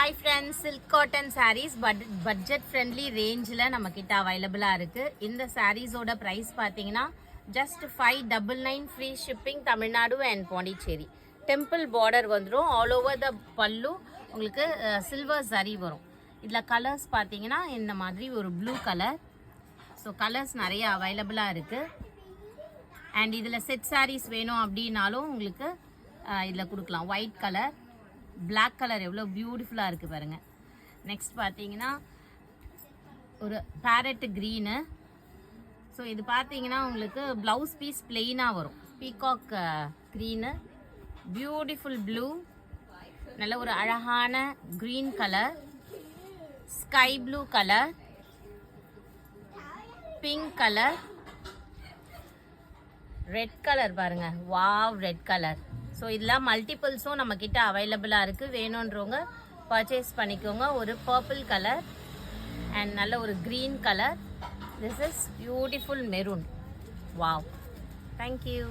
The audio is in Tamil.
Hi friends, silk cotton saris budget friendly ரேஞ்சில் நம்மக்கிட்ட அவைலபிளாக இருக்குது. இந்த சாரீஸோட ப்ரைஸ் பார்த்தீங்கன்னா just 599 free shipping Tamil Nadu and Pondicherry. Temple border வந்துடும். ஆல் ஓவர் த பல்லு உங்களுக்கு சில்வர் சரி வரும். இதில் கலர்ஸ் பார்த்தீங்கன்னா இந்த மாதிரி ஒரு ப்ளூ கலர். ஸோ கலர்ஸ் நிறைய அவைலபிளாக இருக்குது. அண்ட் இதில் செட் சாரீஸ் வேணும் அப்படின்னாலும் உங்களுக்கு இதில் கொடுக்கலாம். ஒயிட் கலர், பிளாக் கலர் எவ்வளோ பியூட்டிஃபுல்லாக இருக்குது பாருங்கள். நெக்ஸ்ட் பார்த்தீங்கன்னா ஒரு பேரட் க்ரீனு. ஸோ இது பார்த்தீங்கன்னா உங்களுக்கு ப்ளவுஸ் பீஸ் பிளெயினாக வரும். பீகாக் க்ரீனு, பியூட்டிஃபுல் ப்ளூ, நல்ல ஒரு அழகான green colour, sky blue colour, pink colour, red colour பாருங்கள். Wow, red colour. ஸோ இதெல்லாம் மல்டிபிள்ஸும் நம்மக்கிட்ட அவைலபிளாக இருக்குது. வேணுன்றவங்க பர்ச்சேஸ் பண்ணிக்கோங்க. ஒரு பர்பிள் கலர் அண்ட் நல்ல ஒரு green colour. This is beautiful maroon. Wow, thank you.